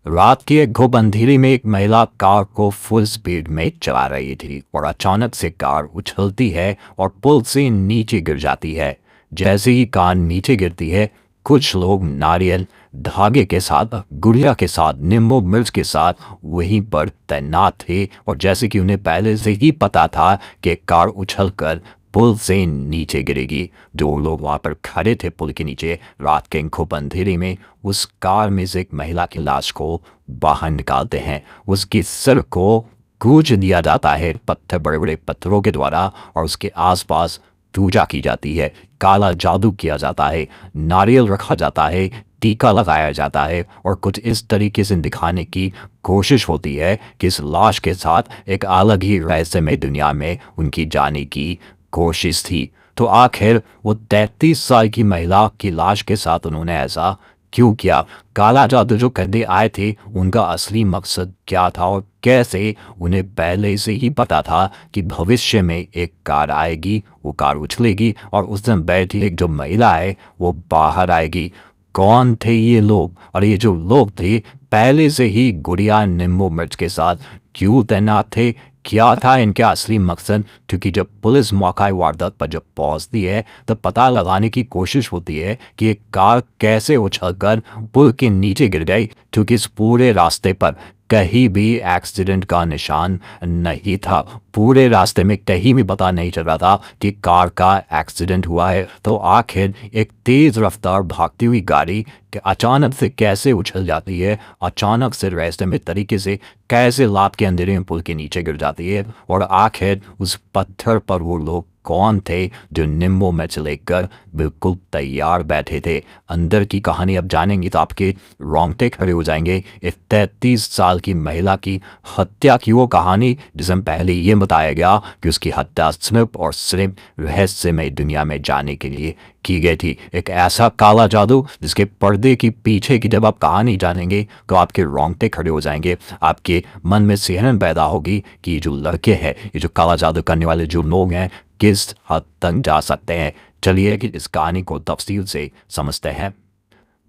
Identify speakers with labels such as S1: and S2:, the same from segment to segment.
S1: रात की एक घुप अंधेरी में एक महिला कार को फुल स्पीड में चला रही थी और अचानक से कार उछलती है और पुल से नीचे गिर जाती है। जैसे ही कार नीचे गिरती है, कुछ लोग नारियल धागे के साथ, गुड़िया के साथ, नींबू मिर्च के साथ वहीं पर तैनात थे। और जैसे कि उन्हें पहले से ही पता था कि कार उछलकर पुल से नीचे गिरेगी, जो लोग वहां पर खड़े थे पुल के नीचे रात के खूब अंधेरे में, उस कार में से एक महिला की लाश को बाहर निकालते हैं। उसके सिर को गूंज दिया जाता है पत्थर, बड़े बड़े पत्थरों के द्वारा, और उसके आसपास पूजा की जाती है, काला जादू किया जाता है, नारियल रखा जाता है, टीका लगाया जाता है, और कुछ इस तरीके से दिखाने की कोशिश होती है कि इस लाश के साथ एक अलग ही रहस्यमय दुनिया में उनकी जाने की कोशिश थी। तो आखिर वो 33 साल की महिला की लाश के साथ उन्होंने ऐसा क्यों किया? काला जादू जो करने आए थे, उनका असली मकसद क्या था? और कैसे उन्हें पहले से ही पता था कि भविष्य में एक कार आएगी, वो कार उछलेगी और उस दिन बैठी एक जो महिला है वो बाहर आएगी? कौन थे ये लोग? और ये जो लोग थे पहले से ही गुड़िया नींबू मिर्च के साथ क्यों तैनात थे? क्या था इनका असली मकसद? क्योंकि जब पुलिस मौका वारदात पर जब पहुंचती है, तब पता लगाने की कोशिश होती है कि एक कार कैसे उछलकर पुल के नीचे गिर गई, क्योंकि इस पूरे रास्ते पर कहीं भी एक्सीडेंट का निशान नहीं था। पूरे रास्ते में कहीं भी पता नहीं चल रहा था कि कार का एक्सीडेंट हुआ है। तो आखिर एक तेज रफ्तार भागती हुई गाड़ी अचानक से कैसे उछल जाती है, अचानक से रहस्यमय तरीके से कैसे रात के अंधेरे में पुल के नीचे गिर जाती है, और आखिर उस पत्थर पर वो लोग कौन थे जो नींबू मिर्च लेकर बिल्कुल तैयार बैठे थे? अंदर की कहानी अब जानेंगे तो आपके रोंगटे खड़े हो जाएंगे। इस 33 साल की महिला की हत्या की वो कहानी जिसमें पहले ये बताया गया कि उसकी हत्या सिर्फ और सिर्फ रहस्यमय दुनिया में जाने के लिए की गई थी। एक ऐसा काला जादू जिसके पर्दे की पीछे की जब आप कहानी जानेंगे तो आपके रोंगटे खड़े हो जाएंगे, आपके मन में सिहरन पैदा होगी कि ये जो लड़के हैं, ये जो काला जादू करने वाले जो लोग हैं, किस हद तक जा सकते हैं। चलिए कि इस कहानी को तफसील से समझते हैं।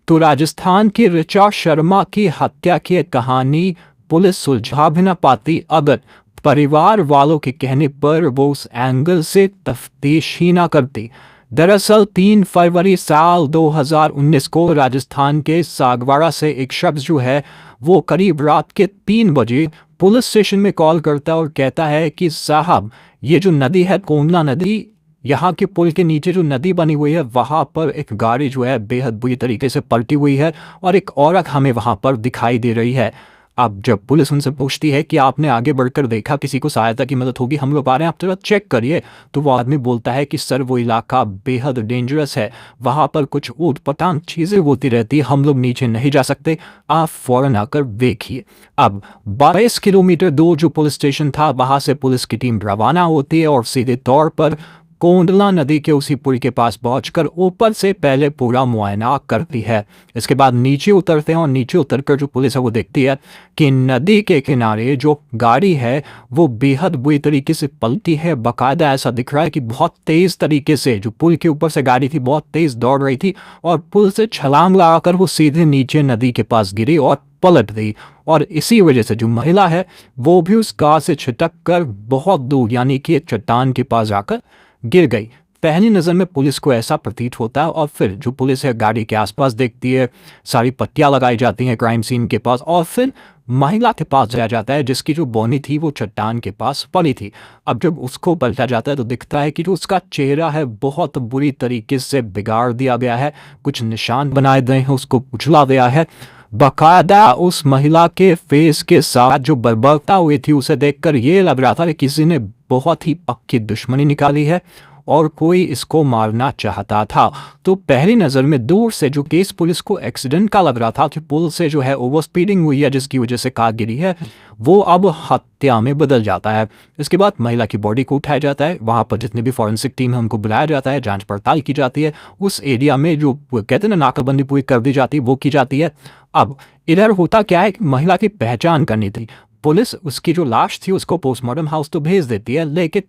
S1: तो राजस्थान की ऋचा शर्मा की हत्या की कहानी पुलिस सुलझा भी न पाती अगर परिवार वालों के कहने पर वो उस एंगल से तफ्तीश ही ना करती। दरअसल 3 फरवरी साल 2019 को राजस्थान के सागवाड़ा से एक शख्स जो है वो करीब रात के 3 बजे पुलिस स्टेशन में कॉल करता है और कहता है कि साहब, ये जो नदी है कोमला नदी, यहाँ के पुल के नीचे जो नदी बनी हुई है वहाँ पर एक गाड़ी जो है बेहद बुरी तरीके से पलटी हुई है और एक औरत हमें वहाँ पर दिखाई दे रही है। अब जब पुलिस उनसे पूछती है कि आपने आगे बढ़कर देखा, किसी को सहायता की मदद होगी, हम लोग आ रहे हैं, आप थोड़ा चेक करिए, तो वो आदमी बोलता है कि सर वो इलाका बेहद डेंजरस है, वहाँ पर कुछ ऊट पटांग चीज़ें होती रहती है, हम लोग नीचे नहीं जा सकते, आप फ़ौरन आकर देखिए। अब 22 किलोमीटर दूर जो पुलिस स्टेशन था वहाँ से पुलिस की टीम रवाना होती है और सीधे तौर पर कोंडला नदी के उसी पुल के पास पहुंचकर ऊपर से पहले पूरा मुआयना करती है। इसके बाद नीचे उतरते हैं और नीचे उतरकर जो पुलिस है वो देखती है कि नदी के किनारे जो गाड़ी है वो बेहद बुरी तरीके से पलटी है। बाकायदा ऐसा दिख रहा है कि बहुत तेज़ तरीके से जो पुल के ऊपर से गाड़ी थी बहुत तेज़ दौड़ रही थी और पुल से छलांग लगाकर वो सीधे नीचे नदी के पास गिरी और पलट गई। और इसी वजह से जो महिला है वो भी उस कार से छिटक कर बहुत दूर यानी कि एक चट्टान के पास जाकर गिर गई। पहली नज़र में पुलिस को ऐसा प्रतीत होता है और फिर जो पुलिस है गाड़ी के आसपास देखती है, सारी पट्टियां लगाई जाती हैं क्राइम सीन के पास और फिर महिला के पास जाया जाता है जिसकी जो बोनी थी वो चट्टान के पास पड़ी थी। अब जब उसको पलटा जाता है तो दिखता है कि जो उसका चेहरा है बहुत बुरी तरीके से बिगाड़ दिया गया है, कुछ निशान बनाए गए हैं, उसको उछला गया है। बाकायदा उस महिला के फेस के साथ जो बर्बरता हुई थी उसे देखकर ये लग रहा था कि किसी ने बहुत ही पक्की दुश्मनी निकाली है और कोई इसको मारना चाहता था। तो पहली नज़र में दूर से जो केस पुलिस को एक्सीडेंट का लग रहा था कि पुल से जो है ओवर स्पीडिंग हुई है जिसकी वजह से कार गिरी है, वो अब हत्या में बदल जाता है। इसके बाद महिला की बॉडी को उठाया जाता है, वहाँ पर जितनी भी फॉरेंसिक टीम है उनको बुलाया जाता है, जांच पड़ताल की जाती है, उस एरिया में जो कहते हैं ना नाकाबंदी पूरी कर दी जाती है वो की जाती है। अब इधर होता क्या है कि महिला की पहचान करनी थी। पुलिस उसकी जो लाश थी उसको पोस्टमार्टम हाउस तो भेज देती है, लेकिन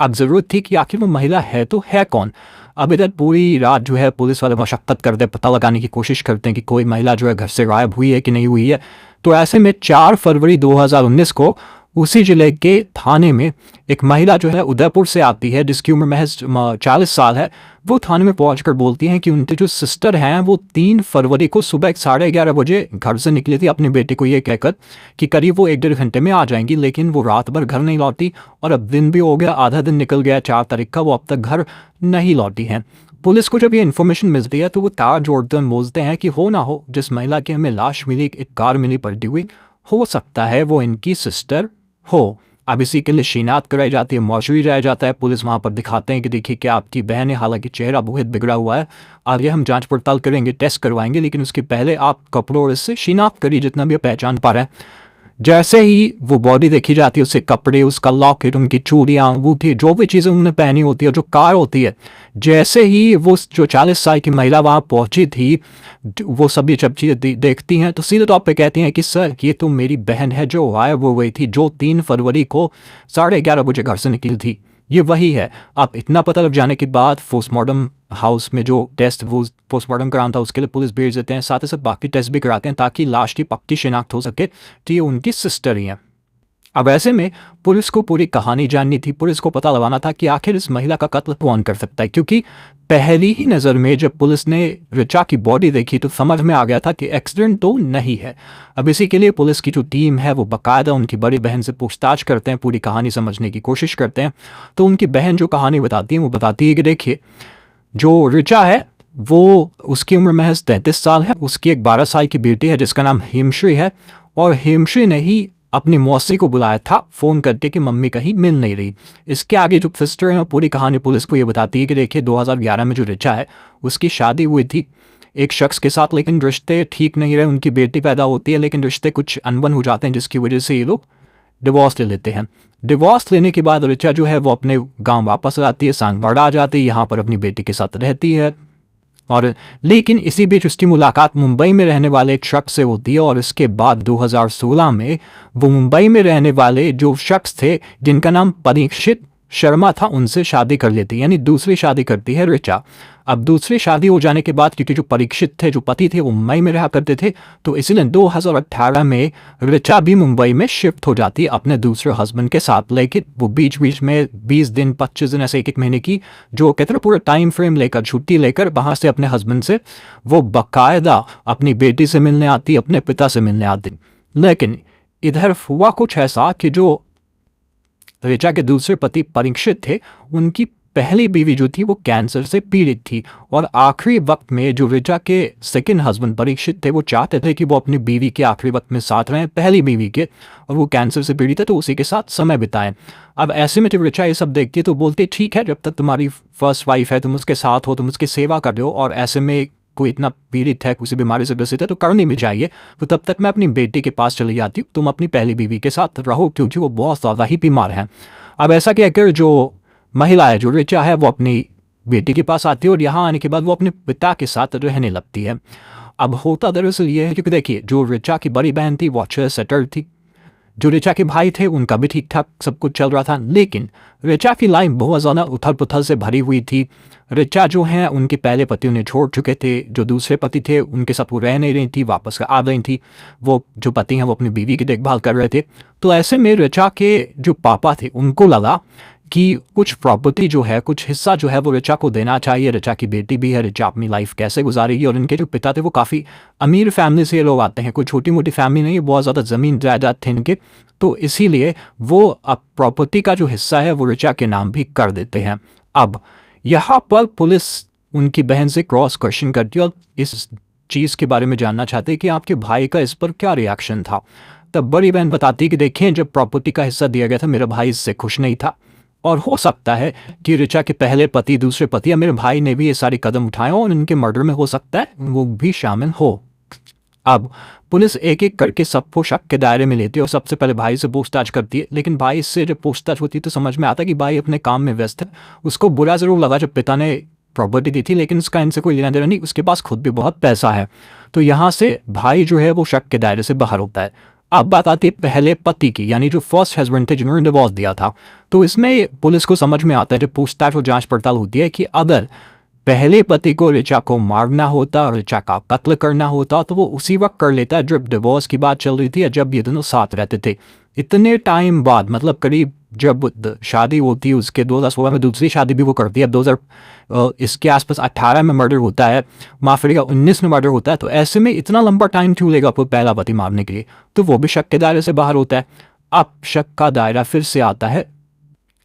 S1: अब ज़रूरत थी कि आखिर वो महिला है तो है कौन। अब इधर पूरी रात जो है पुलिस वाले मशक्क़त करते हैं, पता लगाने की कोशिश करते हैं कि कोई महिला जो है घर से गायब हुई है कि नहीं हुई है। तो ऐसे में 4 फरवरी 2019 को उसी जिले के थाने में एक महिला जो है उदयपुर से आती है, जिसकी उम्र महज 40 साल है। वो थाने में पहुंचकर बोलती हैं कि उनके जो सिस्टर हैं वो 3 फरवरी को सुबह 11:30 बजे घर से निकली थी अपने बेटे को ये कहकर कि करीब वो 1-1.5 घंटे में आ जाएंगी, लेकिन वो रात भर घर नहीं लौटी और अब दिन भी हो गया, आधा दिन निकल गया 4 तारीख का, वो अब तक घर नहीं लौटी हैं। पुलिस को जब ये इन्फॉर्मेशन मिलती है तो वो तार जोड़ते बोलते हैं कि हो ना हो जिस महिला की हमें लाश मिली, एक कार मिली पलटी हुई, हो सकता है वो इनकी सिस्टर हो। अब इसी के लिए शिनाख्त कराई जाती है, मौशूरी जाया जाता है। पुलिस वहाँ पर दिखाते हैं कि देखिए क्या आपकी बहन है, हालांकि चेहरा बहुत बिगड़ा हुआ है, आगे हम जांच पड़ताल करेंगे, टेस्ट करवाएंगे, लेकिन उसके पहले आप कपड़ों और इससे शिनाख्त करिए जितना भी पहचान पा रहे हैं। जैसे ही वो बॉडी देखी जाती है, उससे कपड़े, उसका लॉकेट, उनकी चूड़ियाँ, अंगूठी, जो भी चीज़ें उन्होंने पहनी होती है, जो कार होती है, जैसे ही वो जो 40 साल की महिला वहाँ पहुँची थी, वो सभी जब चीज़ें देखती हैं तो सीधे तौर पे कहती हैं कि सर ये तो मेरी बहन है जो गायब हो गई थी, जो 3 फरवरी को 11:30 बजे घर से निकली थी, ये वही है। अब इतना पता लग जाने के बाद पोस्टमार्टम हाउस में जो टेस्ट वो पोस्टमार्टम कराना था उसके लिए पुलिस भेज देते हैं, साथ ही साथ बाकी टेस्ट भी कराते हैं ताकि लाश की पक्की शिनाख्त हो सके तो ये उनकी सिस्टर ही हैं। अब ऐसे में पुलिस को पूरी कहानी जाननी थी, पुलिस को पता लगाना था कि आखिर इस महिला का कत्ल कौन कर सकता है, क्योंकि पहली ही नज़र में जब पुलिस ने ऋचा की बॉडी देखी तो समझ में आ गया था कि एक्सीडेंट तो नहीं है। अब इसी के लिए पुलिस की जो टीम है वो बाकायदा उनकी बड़ी बहन से पूछताछ करते हैं, पूरी कहानी समझने की कोशिश करते हैं। तो उनकी बहन जो कहानी बताती है वो बताती है कि देखिए जो ऋचा है वो उसकी उम्र महज 33 साल है, उसकी एक 12 साल की बेटी है जिसका नाम हेमश्री है, और हेमश्री ने ही अपनी मौसी को बुलाया था फ़ोन करके कि मम्मी कहीं मिल नहीं रही। इसके आगे जो सिस्टर है पूरी कहानी पुलिस को ये बताती है कि देखिए 2011 में जो ऋचा है उसकी शादी हुई थी एक शख्स के साथ, लेकिन रिश्ते ठीक नहीं रहे, उनकी बेटी पैदा होती है लेकिन रिश्ते कुछ अनबन हो जाते हैं जिसकी वजह से ये लोग डिवोर्स ले लेते हैं। डिवोर्स लेने के बाद ऋचा जो है वो अपने गांव वापस आती है, सांगवाड़ा आ जाती है, यहाँ पर अपनी बेटी के साथ रहती है। और लेकिन इसी बीच उसकी मुलाकात मुंबई में रहने वाले एक शख्स से होती है और इसके बाद 2016 में वो मुंबई में रहने वाले जो शख्स थे जिनका नाम परीक्षित शर्मा था उनसे शादी कर लेती है, यानी दूसरी शादी करती है ऋचा। अब दूसरी शादी हो जाने के बाद क्योंकि जो परीक्षित थे जो पति थे वो मुंबई में रहा करते थे तो इसलिए 2018 में ऋचा भी मुंबई में शिफ्ट हो जाती है अपने दूसरे हस्बैंड के साथ। लेकिन वो बीच बीच में 20 दिन 25 दिन ऐसे एक महीने की जो कहते हैं पूरा टाइम फ्रेम लेकर छुट्टी लेकर वहाँ से अपने हस्बैंड से वो बाकायदा अपनी बेटी से मिलने आती, अपने पिता से मिलने आती। लेकिन इधर हुआ कुछ ऐसा कि जो ऋचा के दूसरे पति परीक्षित थे उनकी पहली बीवी जो थी वो कैंसर से पीड़ित थी और आखिरी वक्त में जो ऋचा के सेकंड हस्बैंड परीक्षित थे वो चाहते थे कि वो अपनी बीवी के आखिरी वक्त में साथ रहें पहली बीवी के, और वो कैंसर से पीड़ित है तो उसी के साथ समय बिताएं। अब ऐसे में जब ऋचा ये सब देखती है तो बोलती ठीक है जब तक तुम्हारी फर्स्ट वाइफ है तुम उसके साथ हो, तुम उसकी सेवा कर रहे हो, और ऐसे में कोई इतना पीड़ित है किसी बीमारी से ग्रसित है तो करनी भी चाहिए, तो तब तक मैं अपनी बेटी के पास चली जाती हूँ, तुम अपनी पहली बीवी के साथ रहो क्योंकि वो बहुत ज़्यादा ही बीमार हैं। अब ऐसा कहकर जो महिला है जो ऋचा है वो अपनी बेटी के पास आती है और यहाँ आने के बाद वो अपने पिता के साथ रहने लगती है। अब होता दरअसल ये है क्योंकि देखिए जो ऋचा की बड़ी बहन थी वो अच्छे सेटल थी, जो ऋचा के भाई थे उनका भी ठीक ठाक सब कुछ चल रहा था, लेकिन ऋचा की लाइफ बहुत ज़्यादा उथल पुथल से भरी हुई थी। ऋचा जो है उनके पहले पति उन्हें छोड़ चुके थे, जो दूसरे पति थे उनके साथ वो रह नहीं रही थी, वापस आ रही थी, वो जो पति हैं वो अपनी बीवी की देखभाल कर रहे थे। तो ऐसे में ऋचा के जो पापा थे उनको लगा कि कुछ प्रॉपर्टी जो है कुछ हिस्सा जो है वो ऋचा को देना चाहिए, ऋचा की बेटी भी है, ऋचा अपनी लाइफ कैसे गुजारेगी, और इनके जो पिता थे वो काफ़ी अमीर फैमिली से लोग आते हैं, कोई छोटी मोटी फैमिली नहीं, बहुत ज़्यादा ज़मीन जायदाद थे इनके, तो इसीलिए वो अब प्रॉपर्टी का जो हिस्सा है वो ऋचा के नाम भी कर देते हैं। अब यहाँ पर पुलिस उनकी बहन से क्रॉस क्वेश्चन करती है और इस चीज़ के बारे में जानना चाहते हैं कि आपके भाई का इस पर क्या रिएक्शन था। तब बड़ी बहन बताती है कि देखें जब प्रॉपर्टी का हिस्सा दिया गया था मेरा भाई इससे खुश नहीं था, और हो सकता है कि ऋचा के पहले पति दूसरे पति या मेरे भाई ने भी ये सारे कदम उठाए और इनके मर्डर में हो सकता है वो भी शामिल हो। अब पुलिस एक एक करके सबको शक के दायरे में लेती है और सबसे पहले भाई से पूछताछ करती है, लेकिन भाई से जब पूछताछ होती है तो समझ में आता है कि भाई अपने काम में व्यस्त है। उसको बुरा ज़रूर लगा जब पिता ने प्रॉपर्टी दी थी, लेकिन उसका इनसे कोई लेना देना नहीं, उसके पास खुद भी बहुत पैसा है, तो यहाँ से भाई जो है वो शक के दायरे से बाहर होता है। अब बात आती है पहले पति की, यानी जो फर्स्ट हस्बैंड थे जिन्होंने डिवोर्स दिया था। तो इसमें पुलिस को समझ में आता है, जब पूछताछ और जांच पड़ताल होती है, कि अगर पहले पति को ऋचा को मारना होता और ऋचा का कत्ल करना होता तो वो उसी वक्त कर लेता जब डिवोर्स की बात चल रही थी या जब ये दोनों साथ रहते थे। इतने टाइम बाद, मतलब करीब जब शादी होती है उसके 2016 में दूसरी शादी भी वो करती है। अब 2000 इसके आसपास 18 में मर्डर होता है, माफ करिएगा 19 में मर्डर होता है। तो ऐसे में इतना लंबा टाइम क्यों लेगा आपको पहला पति मारने के लिए? तो वो भी शक के दायरे से बाहर होता है। अब शक का दायरा फिर से आता है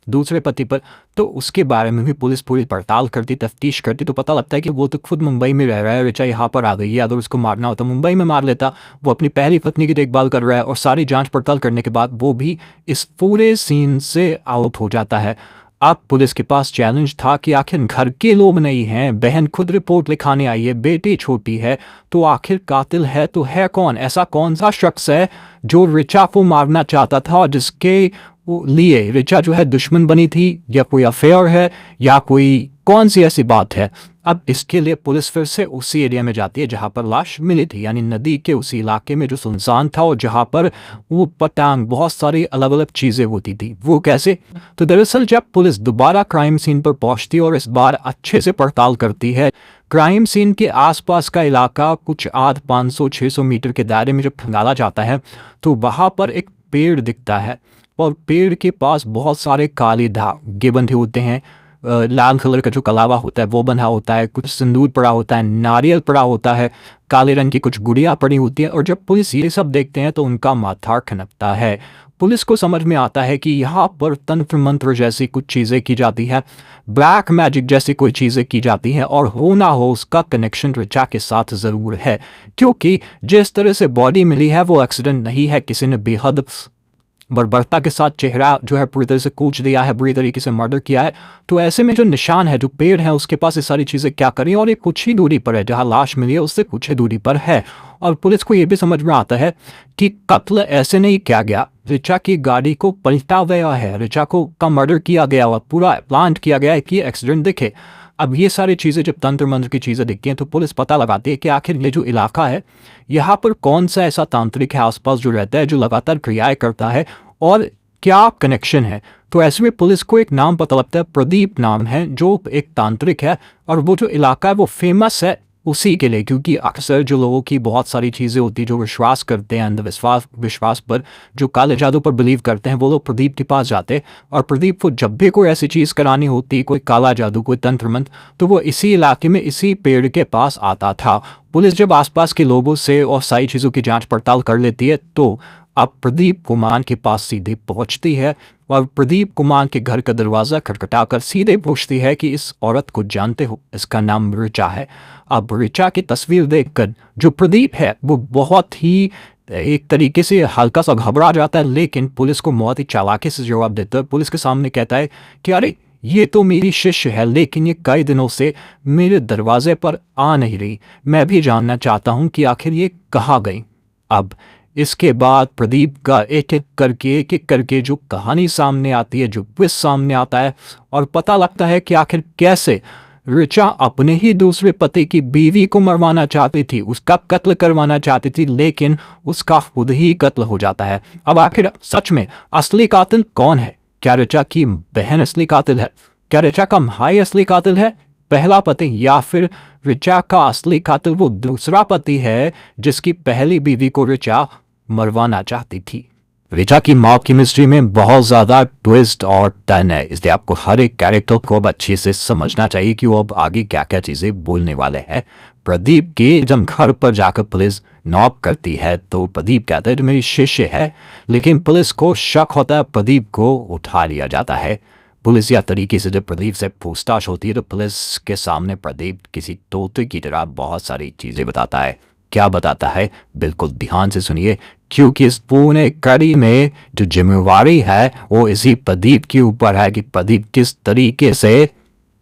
S1: दूसरे पति पर। तो उसके बारे में भी पुलिस पूरी पड़ताल करती, तफ्तीश करती, तो पता लगता है कि वो तो खुद मुंबई में रह रहा है, ऋचा यहाँ पर आ गई है। अगर उसको मारना होता मुंबई में मार लेता। वो अपनी पहली पत्नी की देखभाल कर रहा है और सारी जांच पड़ताल करने के बाद वो भी इस पूरे सीन से आउट हो जाता है। अब पुलिस के पास चैलेंज था कि आखिर घर के लोग नहीं हैं, बहन खुद रिपोर्ट लिखाने आई है, बेटी छोटी है, तो आखिर कातिल है तो है कौन? ऐसा कौन सा शख्स है जो ऋचा को मारना चाहता था और जिसके लिए ऋचा जो है दुश्मन बनी थी? या कोई अफेयर है या कोई कौन सी ऐसी बात है? अब इसके लिए पुलिस फिर से उसी एरिया में जाती है जहां पर लाश मिली थी, यानी नदी के उसी इलाके में जो सुनसान था और जहां पर वो पटांग बहुत सारी अलग अलग चीजें होती थी। वो कैसे? तो दरअसल जब पुलिस दोबारा क्राइम सीन पर पहुंचती है और इस बार अच्छे से पड़ताल करती है, क्राइम सीन के आसपास का इलाका कुछ 500-600 मीटर के दायरे में जब खंगाला जाता है तो वहां पर एक पेड़ दिखता है और पेड़ के पास बहुत सारे काले धागे बंधे होते हैं। लाल कलर का जो कलावा होता है वो बंधा होता है, कुछ सिंदूर पड़ा होता है, नारियल पड़ा होता है, काले रंग की कुछ गुड़िया पड़ी होती है। और जब पुलिस ये सब देखते हैं तो उनका माथा खनकता है। पुलिस को समझ में आता है कि यहाँ पर तंत्र मंत्र जैसी कुछ चीज़ें की जाती है, ब्लैक मैजिक जैसी कोई चीज़ें की जाती हैं, और हो ना हो उसका कनेक्शन ऋचा के साथ ज़रूर है, क्योंकि जिस तरह से बॉडी मिली है वो एक्सीडेंट नहीं है, किसी ने बेहद बर्बरता के साथ चेहरा जो है पूरी तरह से कूच दिया है, बुरी तरीके से मर्डर किया है। तो ऐसे में जो निशान है, जो पेड़ है, उसके पास ये सारी चीज़ें क्या करें, और ये कुछ ही दूरी पर है जहाँ लाश मिली है उससे कुछ ही दूरी पर है। और पुलिस को ये भी समझ में आता है कि कत्ल ऐसे नहीं किया गया, ऋचा की गाड़ी को पलटा गया है, ऋचा को का मर्डर किया गया और पूरा प्लान किया गया है कि एक्सीडेंट दिखे। अब ये सारी चीज़ें जब तंत्र मंत्र की चीज़ें दिखती हैं तो पुलिस पता लगाती है कि आखिर ये जो इलाका है यहाँ पर कौन सा ऐसा तांत्रिक है आसपास जो रहता है, जो लगातार क्रियाएं करता है, और क्या कनेक्शन है। तो ऐसे में पुलिस को एक नाम पता लगता है, प्रदीप नाम है, जो एक तांत्रिक है, और वो जो इलाका है वो फेमस है उसी के लिए, क्योंकि अक्सर जो लोगों की बहुत सारी चीज़ें होती हैं जो विश्वास करते हैं विश्वास पर, जो काले जादू पर बिलीव करते हैं, वो लोग प्रदीप के पास जाते। और प्रदीप को जब भी कोई ऐसी चीज़ करानी होती, कोई काला जादू, कोई तंत्र मंत्र, तो वो इसी इलाके में इसी पेड़ के पास आता था। पुलिस जब आसपास के लोगों से और सारी चीज़ों की जांच पड़ताल कर लेती है तो अब प्रदीप कुमार के पास सीधे पहुंचती है और प्रदीप कुमार के घर का दरवाज़ा खटखटाकर सीधे पूछती है कि इस औरत को जानते हो, इसका नाम ऋचा है। अब ऋचा की तस्वीर देखकर जो प्रदीप है वो बहुत ही एक तरीके से हल्का सा घबरा जाता है, लेकिन पुलिस को बहुत ही चालाकी से जवाब देता है। पुलिस के सामने कहता है कि अरे ये तो मेरी शिष्य है, लेकिन ये कई दिनों से मेरे दरवाजे पर आ नहीं रही, मैं भी जानना चाहता हूँ कि आखिर ये कहाँ गई। अब इसके बाद प्रदीप का एक एक करके जो कहानी सामने आती है, जो ट्विस्ट सामने आता है, और पता लगता है कि आखिर कैसे ऋचा अपने ही दूसरे पति की बीवी को मरवाना चाहती थी, उसका कत्ल करवाना चाहती थी, लेकिन उसका खुद ही कत्ल हो जाता है। अब आखिर सच में असली कातिल कौन है? क्या ऋचा की बहन असली कातिल है? क्या ऋचा का भाई असली कातिल है, पहला पति? या फिर ऋचा का असली कातिल वो दूसरा पति है जिसकी पहली बीवी को ऋचा मरवाना चाहती थी? ऋचा की मौत की मिस्ट्री में बहुत ज़्यादा ट्विस्ट और टर्न है, इसलिए आपको हर एक कैरेक्टर को अब अच्छे से समझना चाहिए कि वो अब आगे क्या क्या चीज़ें बोलने वाले हैं। प्रदीप के जब घर पर जाकर पुलिस नॉक करती है तो प्रदीप कहता है जो मेरी शिष्य है, लेकिन पुलिस को शक होता है, प्रदीप को उठा लिया जाता है। पुलिस या तरीके से जब प्रदीप से पूछताछ होती है तो पुलिस के सामने प्रदीप किसी तोते की तरह बहुत सारी चीज़ें बताता है। क्या बताता है बिल्कुल ध्यान से सुनिए, क्योंकि इस पूरे कड़ी में जो जिम्मेवारी है वो इसी प्रदीप के ऊपर है कि प्रदीप किस तरीके से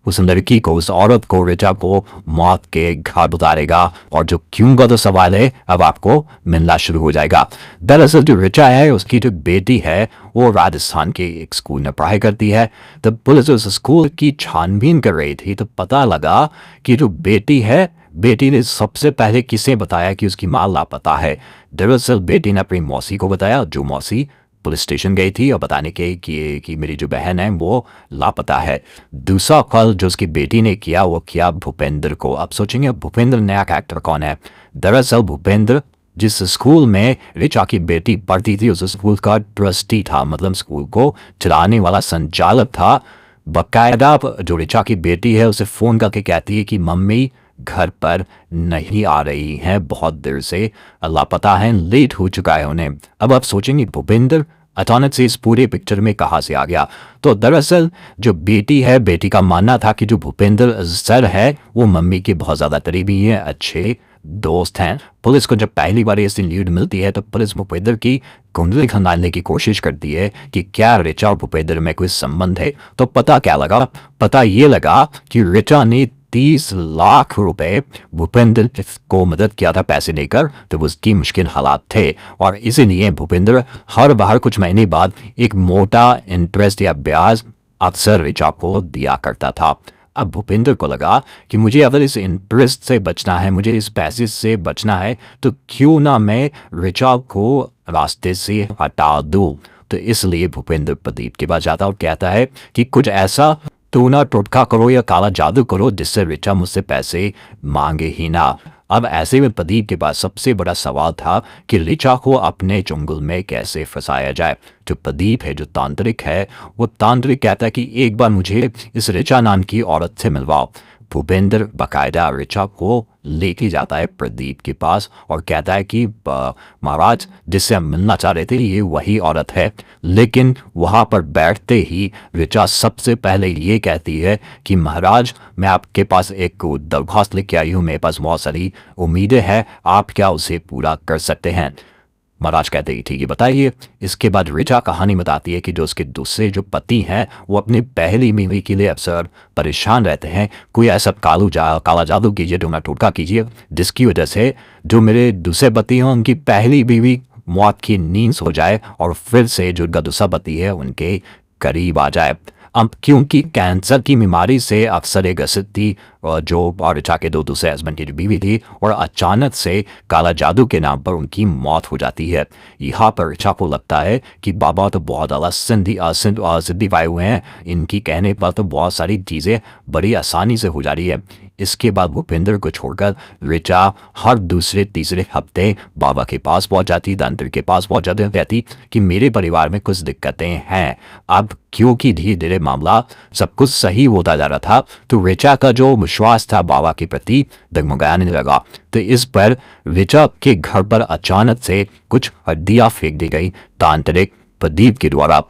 S1: उस लड़की को, उस औरत को, ऋचा को मौत के घाट उतारेगा। और जो क्यों का तो सवाल है अब आपको मिलना शुरू हो जाएगा। दरअसल जो ऋचा है उसकी जो बेटी है वो राजस्थान के एक स्कूल में पढ़ाई करती है। तब पुलिस उस स्कूल की छानबीन कर रही थी तो पता लगा कि जो बेटी है बेटी ने सबसे पहले किसे बताया कि उसकी माँ लापता है? दरअसल बेटी ने अपनी मौसी को बताया, जो मौसी पुलिस स्टेशन गई थी और बताने के कि मेरी जो बहन है वो लापता है। दूसरा कॉल जो उसकी बेटी ने किया वो किया भूपेंद्र को। अब सोचेंगे भूपेंद्र नया कैरेक्टर कौन है? दरअसल भूपेंद्र जिस स्कूल में ऋचा की बेटी पढ़ती थी उस स्कूल का ट्रस्टी था, मतलब स्कूल को चलाने वाला संचालक था। बकायदा जो ऋचा की बेटी है उसे फ़ोन करके कहती है कि मम्मी घर पर नहीं आ रही हैं, बहुत देर से लापता हैं, लेट हो चुका है उन्हें। अब आप सोचेंगे भूपेंद्र अचानक से इस पूरे पिक्चर में कहाँ से आ गया? तो दरअसल जो बेटी है, बेटी का मानना था कि जो भूपेंद्र सर है वो मम्मी के बहुत ज़्यादा करीबी हैं, अच्छे दोस्त हैं। पुलिस को जब पहली बार ऐसी लीड मिलती है तो पुलिस भूपेंद्र की कुंडली खंगालने की कोशिश करती है कि क्या ऋचा और भूपेंद्र में कोई संबंध है। तो पता क्या लगा? पता ये लगा कि ऋचा ने 30 लाख रुपए भूपेंद्र को मदद किया था पैसे लेकर, तो उसकी मुश्किल हालात थे और इसीलिए भूपेंद्र हर बार कुछ महीने बाद एक मोटा इंटरेस्ट या ब्याज अक्सर ऋचा को दिया करता था। अब भूपेंद्र को लगा कि मुझे अगर इस इंटरेस्ट से बचना है, मुझे इस पैसे से बचना है, तो क्यों ना मैं ऋचा को रास्ते से हटा दूं। तो इसलिए भूपेंद्र प्रदीप के पास जाता और कहता है कि कुछ ऐसा टूना टोटका करो या काला जादू करो जिससे ऋचा मुझसे पैसे मांगे ही ना। अब ऐसे में प्रदीप के पास सबसे बड़ा सवाल था कि ऋचा को अपने चुंगल में कैसे फंसाया जाए। जो प्रदीप है, जो तांत्रिक है, वो तांत्रिक कहता है कि एक बार मुझे इस ऋचा नाम की औरत से मिलवाओ। भूपेंद्र बाकायदा ऋचा को लेके जाता है प्रदीप के पास और कहता है कि महाराज जिससे हम मिलना चाह रहे थे ये वही औरत है। लेकिन वहाँ पर बैठते ही ऋचा सबसे पहले ये कहती है कि महाराज मैं आपके पास एक दरख्वास्त लेके आई हूँ, मेरे पास बहुत सारी उम्मीदें हैं, आप क्या उसे पूरा कर सकते हैं? महाराज कहते ही ठीक है बताइए। इसके बाद ऋचा कहानी बताती है कि जो उसके दूसरे जो पति हैं वो अपनी पहली बीवी के लिए अक्सर परेशान रहते हैं। कोई ऐसा काला जादू कीजिए, डोंगा टोटका कीजिए जिसकी वजह से जो मेरे दूसरे पति हैं उनकी पहली बीवी मौत की नींद हो जाए और फिर से जो उनका दूसरा पति है उनके करीब आ जाए। अब क्योंकि कैंसर की बीमारी से अक्सर ग्रसित थी और जो ऋचा के दो दूसरे हस्बैंड की जो बीवी थी, और अचानक से काला जादू के नाम पर उनकी मौत हो जाती है। यहाँ पर ऋचा को लगता है कि बाबा तो बहुत ज़्यादा सिद्धि पाए हुए हैं, इनकी कहने पर तो बहुत सारी चीज़ें बड़ी आसानी से हो जा रही है। इसके बाद भूपेंद्र को छोड़कर ऋचा हर दूसरे तीसरे हफ्ते बाबा के पास पहुंच जाती, तांत्रिक के पास पहुंच जाती, कहती कि मेरे परिवार में कुछ दिक्कतें हैं। अब क्योंकि धीरे धीरे मामला सब कुछ सही होता जा रहा था तो ऋचा का जो विश्वास था बाबा के प्रति डगमगाने लगा। तो इस पर ऋचा के घर पर अचानक से कुछ हड्डियां फेंक दी गई तांत्रिक प्रदीप के द्वारा।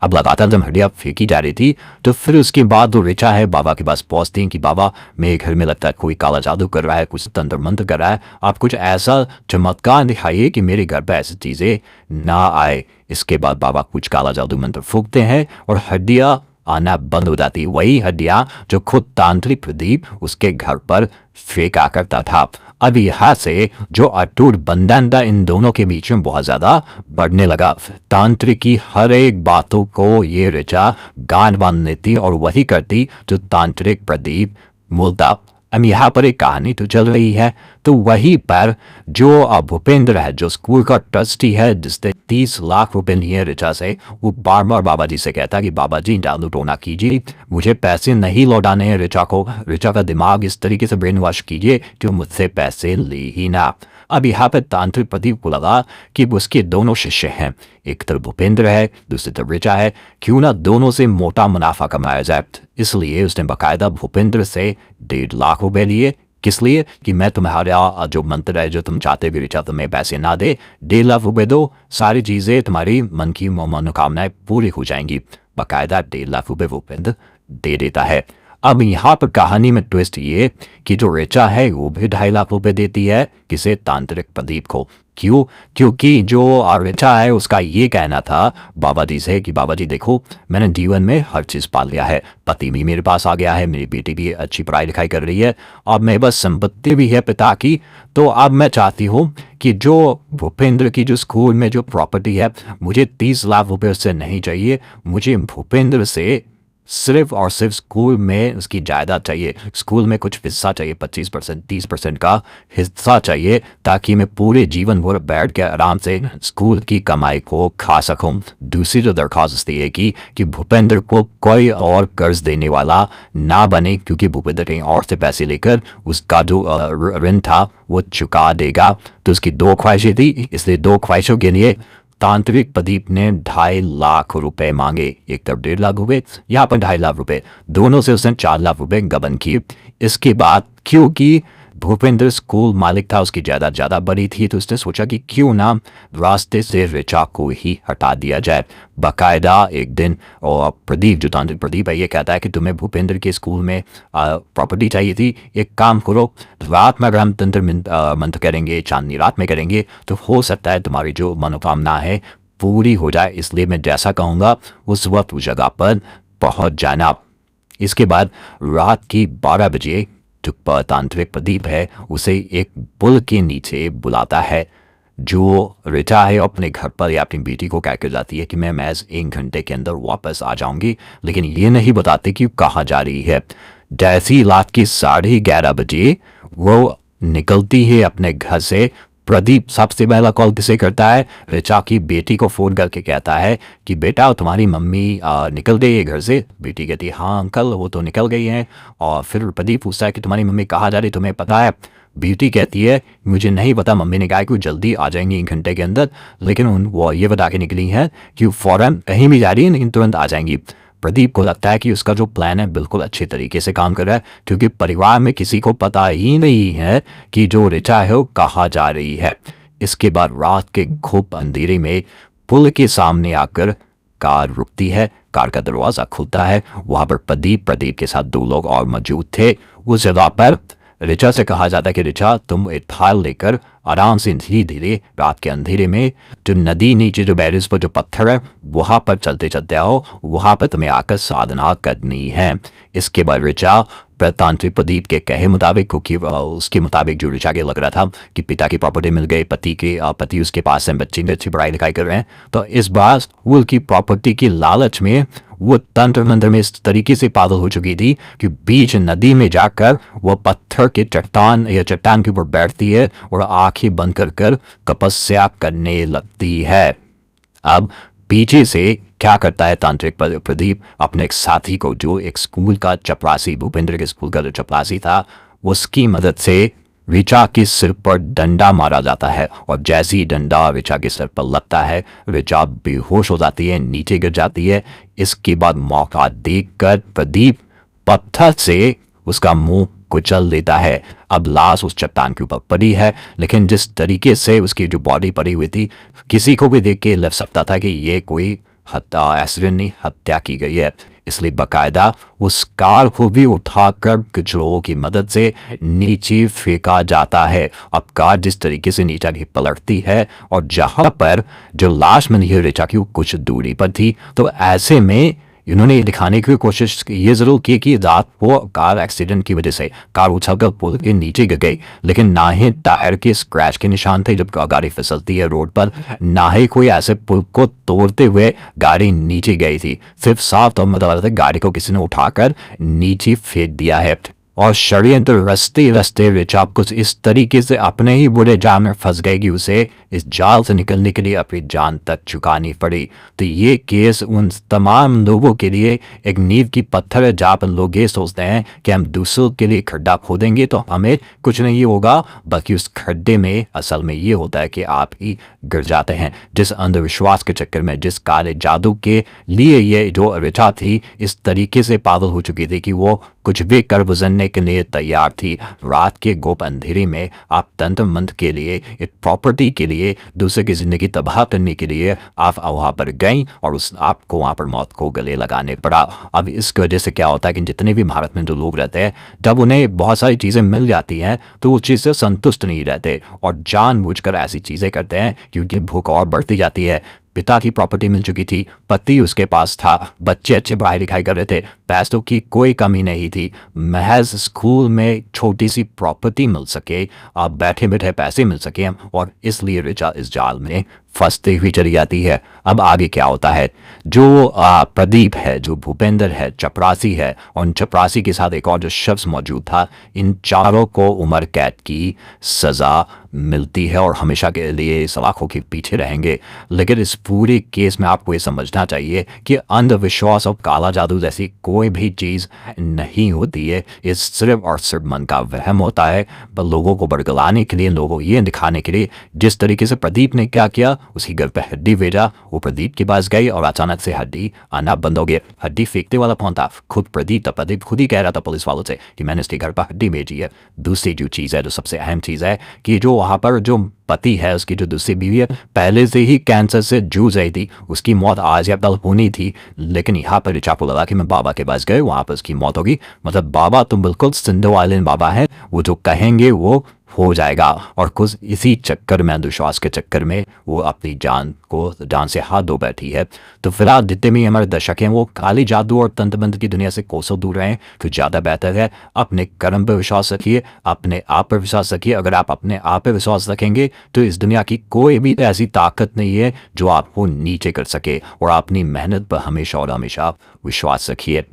S1: अब लगातार जब हड्डियां फेंकी जा रही थी तो फिर उसके बाद जो ऋचा है बाबा के पास पहुंचती हैं कि बाबा मेरे घर में लगता है कोई काला जादू कर रहा है, कुछ तंत्र मंत्र कर रहा है, आप कुछ ऐसा चमत्कार दिखाइए कि मेरे घर पर ऐसी चीज़ें ना आए। इसके बाद बाबा कुछ काला जादू मंत्र फूंकते हैं और हड्डियां आना बंद हो जाती, वही हड्डियां जो खुद तांत्रिक प्रदीप उसके घर पर फेंका करता था। अब यहाँ से जो अटूट बंधन था इन दोनों के बीच में बहुत ज्यादा बढ़ने लगा। तांत्रिक की हर एक बातों को ये ऋचा गान बांध लेती और वही करती जो तांत्रिक प्रदीप बोलता। अब यहाँ पर एक कहानी तो चल रही है, तो वहीं पर जो भूपेंद्र है, जो स्कूल का ट्रस्टी है जिसने 30 लाख रुपए लिए ऋचा से, वो बार बार बाबा जी से कहता कि बाबा जी जादू टोना कीजिए, मुझे पैसे नहीं लौटाने हैं ऋचा को, ऋचा का दिमाग इस तरीके से ब्रेन वॉश कीजिए कि मुझसे पैसे ले ही ना। अब यहाँ पर तांत्रिक प्रदीप को लगा कि उसके दोनों शिष्य हैं, एक तरफ भूपेंद्र है, दूसरी तरफ ऋचा है, क्यों ना दोनों से मोटा मुनाफा कमाया जाए। इसलिए उसने बाकायदा भूपेंद्र से 1.5 लाख रुपए लिए। किस लिए? कि मैं तुम्हारा जो मंत्र है, जो तुम चाहते हो ऋचा तुम्हें पैसे ना दे, 1.5 लाख रुपए दो, सारी चीजें तुम्हारी मन की मनोकामनाएं पूरी हो जाएंगी। बाकायदा 1.5 लाख रुपए भूपेंद्र दे देता है। अब यहाँ पर कहानी में ट्विस्ट ये कि जो ऋचा है वो भी 2.5 लाख रुपए देती है किसे? तांत्रिक प्रदीप को। क्यों? क्योंकि जो ऋचा है उसका ये कहना था बाबा जी से कि बाबा जी देखो मैंने जीवन में हर चीज़ पा लिया है, पति भी मेरे पास आ गया है, मेरी बेटी भी अच्छी पढ़ाई लिखाई कर रही है, अब मेरे पास संपत्ति भी है पिता की, तो अब मैं चाहती हूँ कि जो भूपेंद्र की जो स्कूल में जो प्रॉपर्टी है मुझे 30 लाख रुपए उससे नहीं चाहिए, मुझे भूपेंद्र से सिर्फ और सिर्फ स्कूल में उसकी जायदाद चाहिए, स्कूल में कुछ हिस्सा चाहिए, 25% 30% का हिस्सा चाहिए, ताकि मैं पूरे जीवन भर बैठ के आराम से स्कूल की कमाई को खा सकूं। दूसरी जो दरख्वास्त ये की कि भूपेंद्र को कोई और कर्ज देने वाला ना बने, क्योंकि भूपेंद्र कहीं और से पैसे लेकर उसका जो ऋण था वो चुका देगा। तो उसकी 2 ख्वाहिशें थी, इसलिए 2 ख्वाहिशों के लिए तांत्रिक प्रदीप ने 2.5 लाख रुपए मांगे। एक तरफ 1.5 लाख रुपए, यहाँ पर 2.5 लाख रुपए, दोनों से उसने 4 लाख रुपए गबन किए। इसके बाद क्योंकि भूपेंद्र स्कूल मालिक था, उसकी जायदाद ज़्यादा बड़ी थी, तो उसने सोचा कि क्यों ना रास्ते से ऋचा को ही हटा दिया जाए। बाकायदा एक दिन और प्रदीप, जो तांत्रिक प्रदीप है, ये कहता है कि तुम्हें भूपेंद्र के स्कूल में प्रॉपर्टी चाहिए थी, एक काम करो, रात में अगर हम तंत्र मंत्र करेंगे, चांदनी रात में करेंगे, तो हो सकता है तुम्हारी जो मनोकामना है पूरी हो जाए, इसलिए मैं जैसा कहूँगा उस वक्त उस जगह पर पहुँच जाना। इसके बाद रात की 12 बजे जो तांत्रिक प्रदीप है उसे एक पुल के नीचे बुलाता है। जो ऋचा है अपने घर पर या अपनी बेटी को कह कर जाती है कि मैं महज 1 घंटे के अंदर वापस आ जाऊंगी, लेकिन ये नहीं बताते कि कहाँ जा रही है। जैसी रात की 11:30 बजे वो निकलती है अपने घर से, प्रदीप सबसे पहला कॉल किसे करता है? ऋचा की बेटी को फ़ोन करके कहता है कि बेटा तुम्हारी मम्मी निकल गई है घर से। बेटी कहती है हाँ अंकल वो तो निकल गई हैं। और फिर प्रदीप पूछता है कि तुम्हारी मम्मी कहाँ जा रही तुम्हें पता है? बेटी कहती है मुझे नहीं पता, मम्मी ने कहा कि वो जल्दी आ जाएंगी 1 घंटे के अंदर, लेकिन वो ये बता के निकली है कि फ़ौरन कहीं भी जा रही है लेकिन तुरंत आ जाएंगी। प्रदीप को लगता है कि उसका जो प्लान है बिल्कुल अच्छे तरीके से काम कर रहा है, क्योंकि परिवार में किसी को पता ही नहीं है कि जो ऋचा है वो कहाँ जा रही है। इसके बाद रात के खूब अंधेरे में पुल के सामने आकर कार रुकती है, कार का दरवाज़ा खुलता है। वहाँ पर प्रदीप के साथ 2 लोग और मौजूद थे। उस जगह पर ऋचा से कहा जाता है कि ऋचा तुम एक थाल लेकर आराम से धीरे धीरे रात के अंधेरे में जो नदी नीचे जो बैरिज पर जो पत्थर है वहाँ पर चलते चलते आओ, वहाँ पर तुम्हें आकर साधना करनी है। इसके बाद ऋचा तांत्रिक प्रदीप के कहे मुताबिक, क्योंकि उसके मुताबिक जो ऋचा के लग रहा था कि पिता की प्रॉपर्टी मिल गई, पति उसके पास है, बच्चे अच्छी पढ़ाई लिखाई कर रहे हैं, तो इस बार वो की प्रॉपर्टी की लालच में वो तंत्र मंत्र में इस तरीके से पागल हो चुकी थी कि बीच नदी में जाकर वो पत्थर के चट्टान के ऊपर बैठती है और आंखें बंद कर कर तपस्या करने लगती है। अब पीछे से क्या करता है तांत्रिक प्रदीप, अपने एक साथी को जो एक स्कूल का चपरासी, भूपेंद्र के स्कूल का जो चपरासी था, उसकी मदद से ऋचा के सिर पर डंडा मारा जाता है। और जैसे ही डंडा ऋचा के सिर पर लगता है ऋचा बेहोश हो जाती है, नीचे गिर जाती है। इसके बाद मौका देखकर प्रदीप पत्थर से उसका मुंह कुचल देता है। अब लाश उस चट्टान के ऊपर पड़ी है, लेकिन जिस तरीके से उसकी जो बॉडी पड़ी हुई थी, किसी को भी देख के लग सकता था कि ये कोई एक्सीडेंट नहीं, हत्या की गई है। इसलिए बाकायदा उस कार को भी उठाकर कुछ लोगों की मदद से नीचे फेंका जाता है। अब कार जिस तरीके से नीचे की पलटती है और जहां पर जो लाश मिली है ऋचा की वो कुछ दूरी पर थी, तो ऐसे में इन्होंने दिखाने की कोशिश ये ज़रूर की कि रात को कार एक्सीडेंट की वजह से कार उछलकर पुल के नीचे गिर गई, लेकिन ना ही टायर के स्क्रैच के निशान थे जब गाड़ी फिसलती है रोड पर, ना ही कोई ऐसे पुल को तोड़ते हुए गाड़ी नीचे गई थी। सिर्फ साफ तौर में बता गाड़ी को किसी ने उठाकर नीचे फेंक दिया है। और षड्यंत्र रस्ते रस्ते ऋचा कुछ इस तरीके से अपने ही बुरे जाल में फंस गई कि उसे इस जाल से निकलने के लिए अपनी जान तक चुकानी पड़ी। तो ये केस उन तमाम लोगों के लिए एक नींव की पत्थर है, जहाँ पर लोग ये सोचते हैं कि हम दूसरों के लिए खड्डा खोदेंगे तो हमें कुछ नहीं होगा, बल्कि उस खड्डे में असल में ये होता है कि आप ही गिर जाते हैं। जिस अंधविश्वास के चक्कर में, जिस काले जादू के लिए ये जो ऋचा थी इस तरीके से पागल हो चुकी थी कि वो कुछ भी कर गुजरने के लिए तैयार थी। रात के गोप अंधेरे में आप तंत्र मंत्र के लिए, एक प्रॉपर्टी के लिए, दूसरे की जिंदगी तबाह करने के लिए आप वहां पर गई और उस आपको वहां पर मौत को गले लगाने पड़ा। अब इसकी वजह से क्या होता है कि जितने भी भारत में जो लोग रहते हैं, जब उन्हें बहुत सारी चीज़ें मिल जाती हैं तो वो चीज़ से संतुष्ट नहीं रहते और जानबूझकर ऐसी चीज़ें करते हैं क्योंकि भूख और बढ़ती जाती है। पिता की प्रॉपर्टी मिल चुकी थी, पति उसके पास था, बच्चे अच्छे पढ़ाई लिखाई कर रहे थे, पैसों की कोई कमी नहीं थी। महज स्कूल में छोटी सी प्रॉपर्टी मिल सके, आप बैठे बैठे पैसे मिल सके, और इसलिए रिचा इस जाल में फंसती हुई चली जाती है। अब आगे क्या होता है, जो प्रदीप है, जो भूपेंद्र है, चपरासी है, और उन चपरासी के साथ एक और जो शख्स मौजूद था, इन चारों को उम्र कैद की सज़ा मिलती है और हमेशा के लिए सलाखों के पीछे रहेंगे। लेकिन इस पूरे केस में आपको ये समझना चाहिए कि अंधविश्वास और काला जादू जैसी कोई भी चीज़ नहीं होती है। ये सिर्फ और सिर्फ मन का वहम होता है, पर लोगों को बरगलाने के लिए, लोगों को ये दिखाने के लिए। जिस तरीके से प्रदीप ने क्या किया, उसकी घर पे हड्डी भेजा, वो प्रदीप के पास गई और अचानक से हड्डी आना बंद हो गया। हड्डी फेंकने वाला कौन था? खुद प्रदीप था। प्रदीप खुद ही कह रहा था पुलिस वालों से कि मैंने उसके घर पर हड्डी भेजी है। दूसरी जो चीज़ है, जो सबसे अहम चीज़ है, कि जो वहाँ पर जो पति है, उसकी जो दूसरी बीवी है, पहले से ही कैंसर से जूझ रही थी। उसकी मौत आज या कल होनी थी, लेकिन यहाँ पर चाकू लगा कि मैं बाबा के पास गए, वहाँ पर उसकी मौत होगी। मतलब बाबा तो बिल्कुल सिंधु आइलैंड बाबा है, वो जो कहेंगे वो हो जाएगा। और कुछ इसी चक्कर में, अंधविश्वास के चक्कर में, वो अपनी जान से हाथ धो बैठी है। तो फिलहाल जितने भी हमारे दर्शक हैं, वो काली जादू और तंत्र मंत्र की दुनिया से कोसों दूर रहें, तो ज़्यादा बेहतर है। अपने कर्म पर विश्वास रखिए, अपने आप पर विश्वास रखिए। अगर आप अपने आप पर विश्वास रखेंगे तो इस दुनिया की कोई भी ऐसी ताकत नहीं है जो आपको नीचे कर सके। और अपनी मेहनत पर हमेशा और हमेशा विश्वास रखिए।